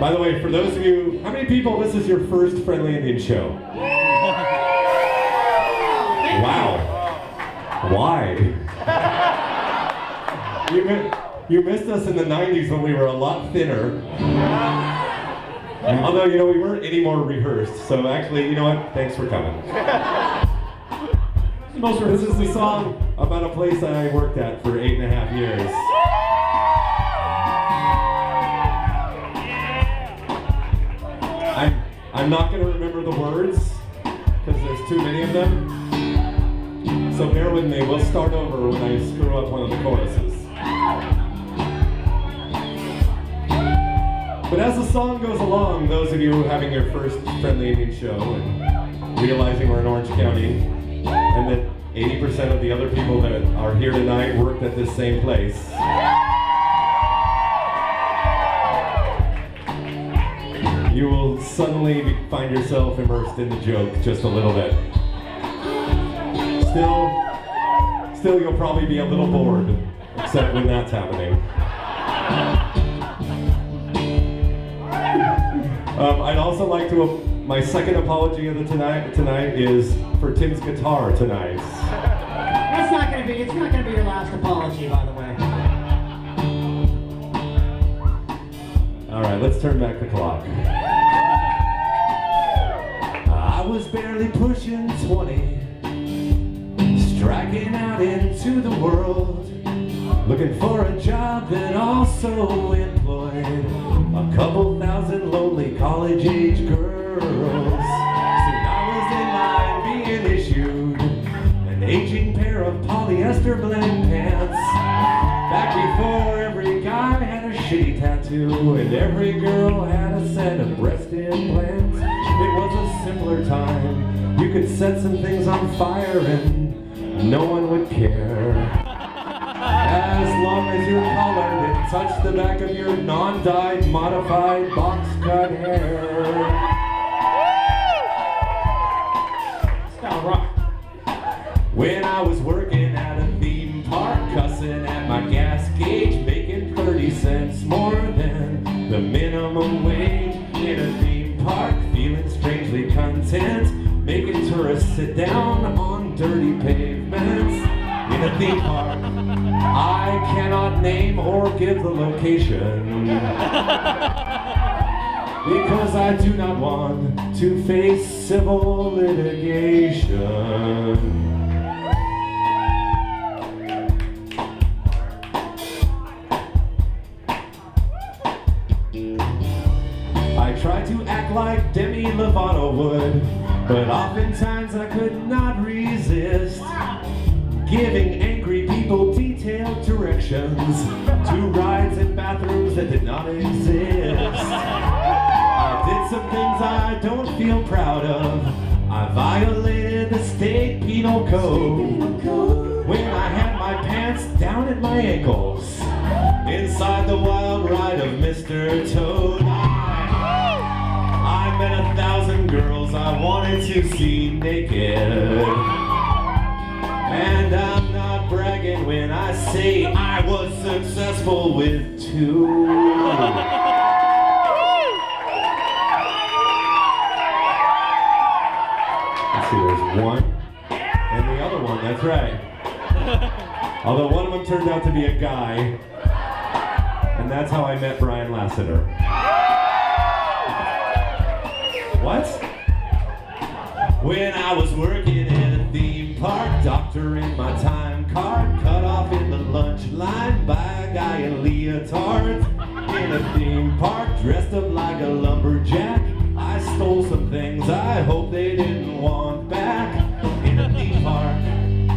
By the way, for those of you, how many people, this is your first Friendly Indian show? Wow. Why? You missed us in the 90s when we were a lot thinner. Although, you know, we weren't any more rehearsed. So actually, you know what? Thanks for coming. This is the song about a place I worked at for 8.5 years. I'm not going to remember the words, because there's too many of them. So bear with me, we'll start over when I screw up one of the choruses. But as the song goes along, those of you having your first Friendly Indian show and realizing we're in Orange County, and that 80% of the other people that are here tonight worked at this same place, you will suddenly find yourself immersed in the joke just a little bit. Still you'll probably be a little bored, except when that's happening. I'd also like to, my second apology of the tonight is for Tim's guitar tonight. It's not gonna be your last apology, by the way. All right, let's turn back the clock. I was barely pushing 20, striking out into the world, looking for a job that also employed a couple thousand lonely college-age girls. Soon I was in line being issued an aging pair of polyester blend pants. Back before every guy had a shitty tattoo and every girl had a set of breast implants. It was a simpler time. You could set some things on fire and no one would care. As long as your collar didn't touch the back of your non-dyed, modified, box-cut hair. Style rock. When I was working at a theme park, cussing at my gas gauge, making 30 cents more than the minimum wage. In a theme park, feeling strangely content, making tourists sit down on dirty pavements. In a theme park, I cannot name or give the location because I do not want to face civil litigation. I tried to act like Demi Lovato would, but oftentimes I could not resist giving angry people detailed directions to rides and bathrooms that did not exist. I did some things I don't feel proud of. I violated the state penal code when I had my pants down at my ankles inside the wild ride of Mr. Toad. I met 1,000 girls I wanted to see naked. And I'm not bragging when I say I was successful with 2. Let's see, there's 1 and the other one, that's right. Although one of them turned out to be a guy, and that's how I met Brian Lasseter. What? When I was working in a theme park, doctoring my time card, cut off in the lunch line by a guy in leotards. In a theme park, dressed up like a lumberjack, I stole some things I hope they didn't want back. In a theme park,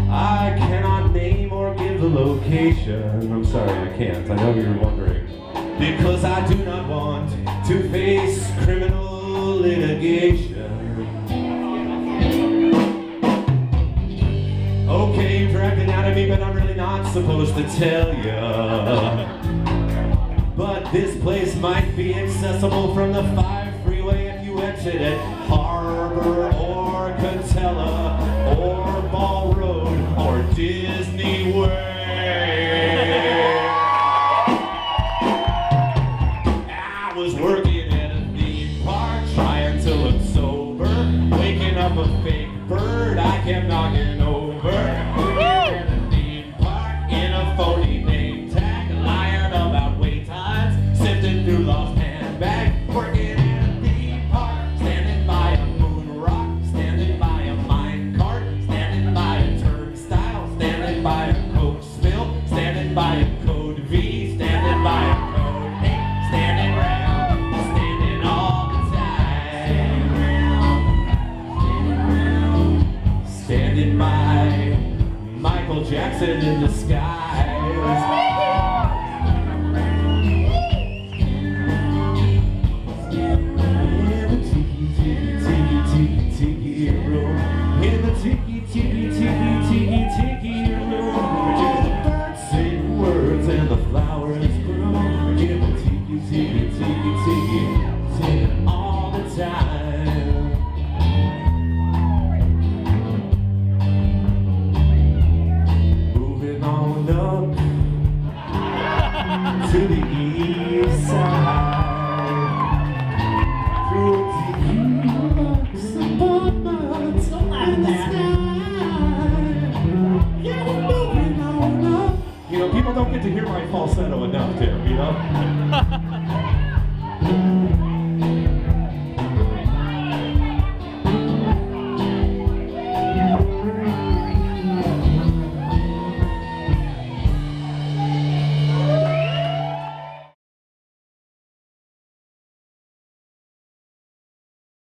I cannot name or give the location. I'm sorry, I can't. I know you're wondering. Because I do not want to face criminal litigation. Okay, you dragged it out of me, but I'm really not supposed to tell ya. But this place might be accessible from the 5 freeway if you exit at Harbor or Catella or Ball Road or Disney Way. I was working at Michael Jackson in disguise.